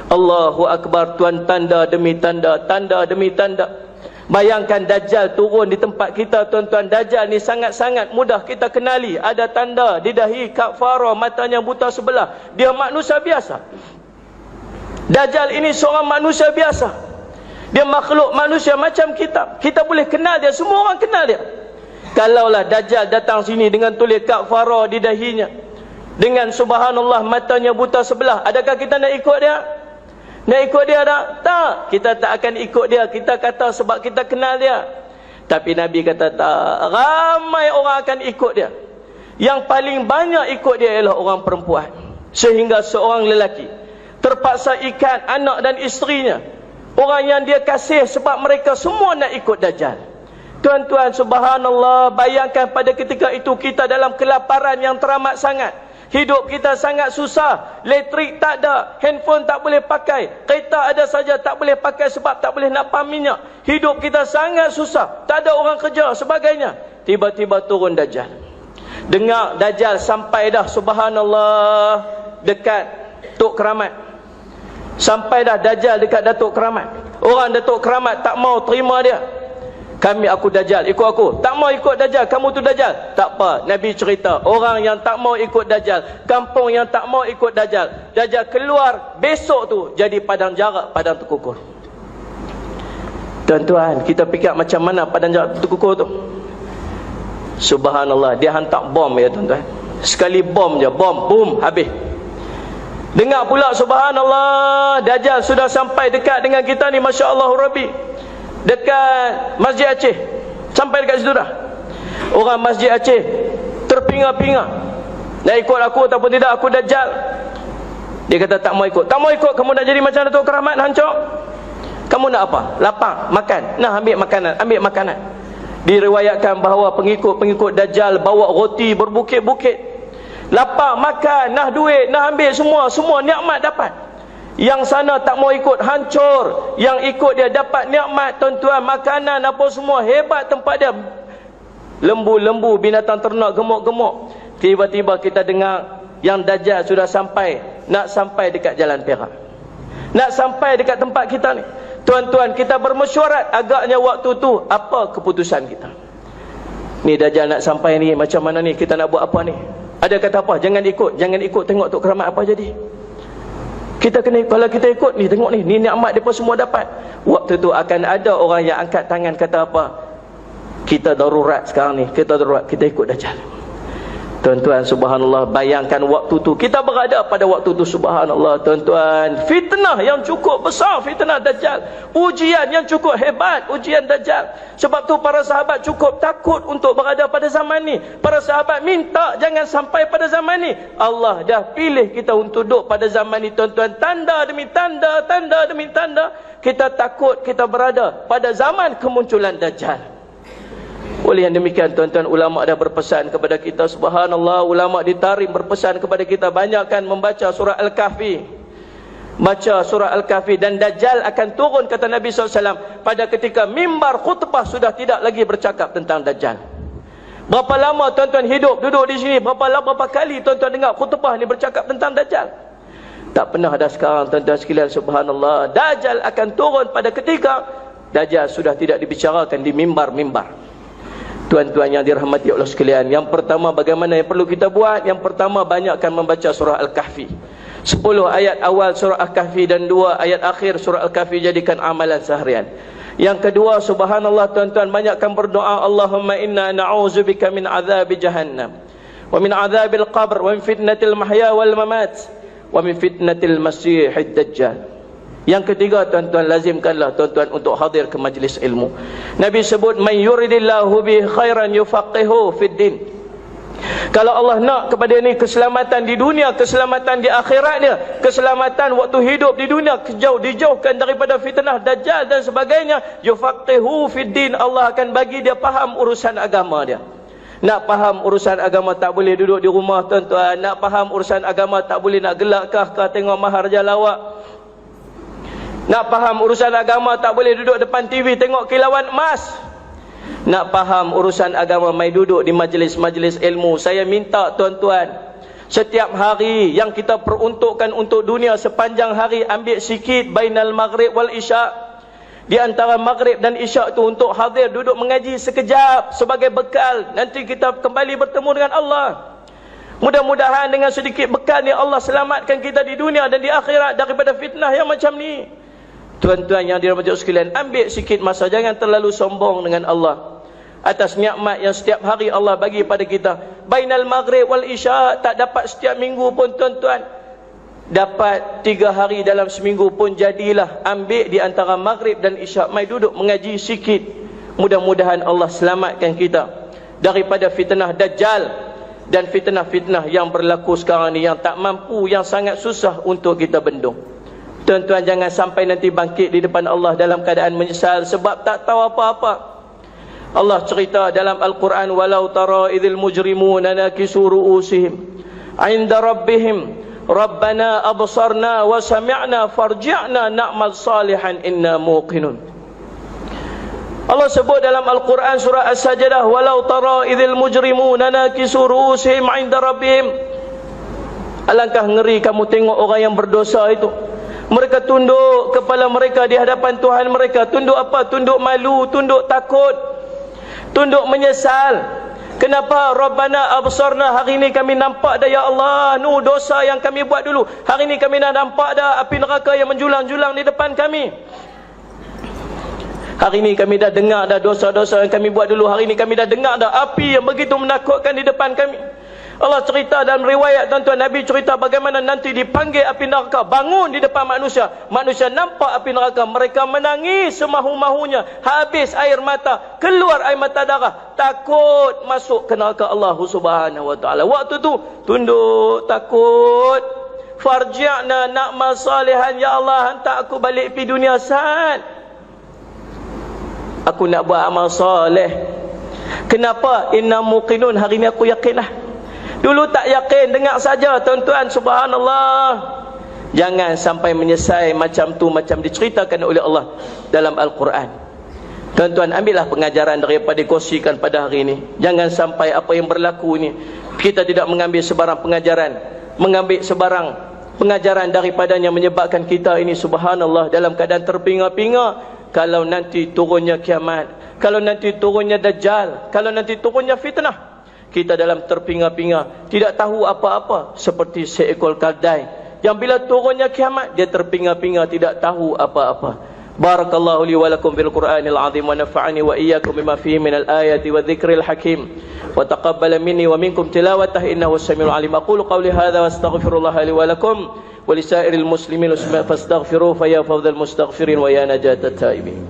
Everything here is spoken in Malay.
Allahu Akbar, tuan, tanda demi tanda, tanda demi tanda. Bayangkan Dajjal turun di tempat kita, tuan-tuan. Dajjal ni sangat-sangat mudah kita kenali. Ada tanda di dahi, kafara, matanya buta sebelah. Dia manusia biasa. Dajjal ini seorang manusia biasa. Dia makhluk manusia macam kita. Kita boleh kenal dia, semua orang kenal dia. Kalaulah Dajjal datang sini dengan tulis kafara di dahinya, dengan subhanallah matanya buta sebelah, adakah kita nak ikut dia? Nak ikut dia tak? Tak. Kita tak akan ikut dia. Kita kata sebab kita kenal dia. Tapi Nabi kata tak. Ramai orang akan ikut dia. Yang paling banyak ikut dia ialah orang perempuan. Sehingga seorang lelaki terpaksa ikat anak dan isterinya, orang yang dia kasih, sebab mereka semua nak ikut Dajjal. Tuan-tuan, subhanallah, bayangkan pada ketika itu kita dalam kelaparan yang teramat sangat. Hidup kita sangat susah. Elektrik tak ada, handphone tak boleh pakai, kereta ada saja tak boleh pakai sebab tak boleh nak pam minyak. Hidup kita sangat susah, tak ada orang kerja sebagainya. Tiba-tiba turun Dajjal. Dengar Dajjal sampai dah, subhanallah, dekat Tok Keramat. Sampai dah Dajjal dekat Datuk Keramat. Orang Datuk Keramat tak mau terima dia. Aku Dajjal, ikut aku. Tak mau ikut Dajjal, kamu tu Dajjal. Tak apa, Nabi cerita, orang yang tak mau ikut Dajjal, kampung yang tak mau ikut Dajjal, Dajjal keluar besok tu jadi padang jarak, padang terkukur. Tuan-tuan, kita fikir macam mana padang jarak terkukur tu? Subhanallah, dia hantar bom ya tuan-tuan. Sekali bom je, bom, boom, habis. Dengar pula, subhanallah, Dajjal sudah sampai dekat dengan kita ni, Masya Allah Rabbi. Dekat Masjid Aceh. Sampai dekat situ dah. Orang Masjid Aceh terpinga-pinga, nak ikut aku ataupun tidak, aku Dajjal. Dia kata tak mau ikut. Tak mau ikut, kamu nak jadi macam Datuk Keramat, hancur. Kamu nak apa? Lapar, makan. Nah, ambil makanan, ambil makanan. Diriwayatkan bahawa pengikut-pengikut Dajjal bawa roti berbukit-bukit. Lapar, makan, nah duit, nah ambil semua nikmat dapat. Yang sana tak mau ikut, hancur. Yang ikut dia dapat nikmat, tuan-tuan, makanan apa semua, hebat tempat dia. Lembu-lembu, binatang ternak, gemuk-gemuk. Tiba-tiba kita dengar yang Dajjal sudah sampai, nak sampai dekat Jalan Perak, nak sampai dekat tempat kita ni. Tuan-tuan, kita bermesyuarat, agaknya waktu tu apa keputusan kita? Ni Dajjal nak sampai ni, macam mana ni, kita nak buat apa ni? Ada kata apa? Jangan ikut, jangan ikut, tengok Tok Keramat apa jadi. Kita kena, kalau kita ikut ni, tengok ni nikmat depa semua dapat. Waktu tu akan ada orang yang angkat tangan kata apa? Kita darurat sekarang ni, kita darurat, kita ikut Dajjal. Tuan-tuan, subhanallah, bayangkan waktu tu kita berada pada waktu tu, subhanallah, tuan-tuan, fitnah yang cukup besar, fitnah Dajjal, ujian yang cukup hebat, ujian Dajjal. Sebab tu para sahabat cukup takut untuk berada pada zaman ni. Para sahabat minta jangan sampai pada zaman ni. Allah dah pilih kita untuk duduk pada zaman ni, tuan-tuan. Tanda demi tanda, tanda demi tanda, kita takut kita berada pada zaman kemunculan Dajjal. Oleh yang demikian, tuan-tuan, ulama' dah berpesan kepada kita, subhanallah, ulama' di Tarim berpesan kepada kita, banyakkan membaca surah Al-Kahfi. Baca surah Al-Kahfi, dan Dajjal akan turun, kata Nabi SAW, pada ketika mimbar khutbah sudah tidak lagi bercakap tentang Dajjal. Berapa lama tuan-tuan hidup, duduk di sini, berapa kali tuan-tuan dengar khutbah ni bercakap tentang Dajjal? Tak pernah ada sekarang, tuan-tuan sekalian, subhanallah. Dajjal akan turun pada ketika Dajjal sudah tidak dibicarakan di mimbar-mimbar. Tuan-tuan yang dirahmati Allah sekalian, yang pertama bagaimana yang perlu kita buat? Yang pertama, banyakkan membaca surah Al-Kahfi. 10 ayat awal surah Al-Kahfi dan 2 ayat akhir surah Al-Kahfi jadikan amalan seharian. Yang kedua, subhanallah, tuan-tuan, banyakkan berdoa, Allahumma inna na'udzubika min azabi jahannam, wa min azabil qabr, wa min fitnatil mahya wal mamat, wa min fitnatil masihid dajjal. Yang ketiga, tuan-tuan, lazimkanlah tuan-tuan untuk hadir ke majlis ilmu. Nabi sebut, man yuridillahu bi khairan yufaqihu fid din. Kalau Allah nak kepada ni keselamatan di dunia, keselamatan di akhiratnya, keselamatan waktu hidup di dunia, dijauhkan daripada fitnah Dajjal dan sebagainya, yufaqihu fid din, Allah akan bagi dia faham urusan agama dia. Nak faham urusan agama, tak boleh duduk di rumah, tuan-tuan. Nak faham urusan agama, tak boleh nak gelak kah tengok maharja lawak. Nak faham urusan agama, tak boleh duduk depan TV tengok kilauan emas. Nak faham urusan agama, mai duduk di majlis-majlis ilmu. Saya minta tuan-tuan, Setiap hari yang kita peruntukkan untuk dunia sepanjang hari, ambil sikit bainal maghrib wal isya'. Di antara maghrib dan isya' itu untuk hadir duduk mengaji sekejap sebagai bekal. Nanti kita kembali bertemu dengan Allah. Mudah-mudahan dengan sedikit bekal ni Allah selamatkan kita di dunia dan di akhirat daripada fitnah yang macam ni. Tuan-tuan yang dirahmati sekalian, ambil sikit masa, jangan terlalu sombong dengan Allah atas nikmat yang setiap hari Allah bagi pada kita. Bainal maghrib wal isya' tak dapat setiap minggu pun tuan-tuan, dapat 3 hari dalam seminggu pun jadilah. Ambil di antara maghrib dan isya', mai duduk mengaji sikit. Mudah-mudahan Allah selamatkan kita daripada fitnah Dajjal dan fitnah-fitnah yang berlaku sekarang ni, yang tak mampu, yang sangat susah untuk kita bendung. Tuan-tuan, jangan sampai nanti bangkit di depan Allah dalam keadaan menyesal sebab tak tahu apa-apa. Allah cerita dalam Al-Quran, walau tara idzil mujrimuna nakisu ru'usihim 'inda rabbihim rabbana absarna wa sami'na farji'na na'mal salihan inna muqinun. Allah sebut dalam Al-Quran surah As-Sajdah, walau tara idzil mujrimuna nakisu ru'usihim 'inda rabbihim. Alangkah ngeri kamu tengok orang yang berdosa itu, mereka tunduk kepala mereka di hadapan Tuhan mereka. Tunduk apa? Tunduk malu, tunduk takut, tunduk menyesal. Kenapa? Rabbana absarna, hari ini kami nampak dah ya Allah, nu dosa yang kami buat dulu. Hari ini kami dah nampak dah api neraka yang menjulang-julang di depan kami. Hari ini kami dah dengar dah dosa-dosa yang kami buat dulu. Hari ini kami dah dengar dah api yang begitu menakutkan di depan kami. Allah cerita dalam riwayat, tuan-tuan, Nabi cerita bagaimana nanti dipanggil api neraka, bangun di depan manusia. Manusia nampak api neraka, mereka menangis semahu-mahunya, habis air mata, keluar air mata darah, takut masuk ke neraka Allah Subhanahu wa taala. Waktu tu tunduk, takut. Farji'na na'mal salihan, ya Allah, hantar aku balik pi dunia sat. Aku nak buat amal soleh. Kenapa? Inna muqinun, hari ni aku yakinlah. Dulu tak yakin, dengar saja tuan-tuan, subhanallah. Jangan sampai menyesal macam tu, macam diceritakan oleh Allah dalam Al-Quran. Tuan-tuan, ambillah pengajaran daripada kongsikan pada hari ini. Jangan sampai apa yang berlaku ini kita tidak mengambil sebarang pengajaran, mengambil sebarang pengajaran daripadanya, menyebabkan kita ini subhanallah dalam keadaan terpinga-pinga. Kalau nanti turunnya kiamat, kalau nanti turunnya Dajjal, kalau nanti turunnya fitnah, kita dalam terpinga-pinga, tidak tahu apa-apa, seperti seekor keldai yang bila turunnya kiamat dia terpinga-pinga, tidak tahu apa-apa. Barakallahu li wa lakum bil Qur'anil azim wa nafa'ani wa iyyakum bima fihi minal ayati wa dzikril hakim wa taqabbala minni wa minkum tilawatah innahu samiul alim. Aqulu qawli hadza wa astaghfirullah li wa lakum wa lisairil muslimin fastaghfiruhu fa ya fawzal mustaghfirin wa ya najatat taibin.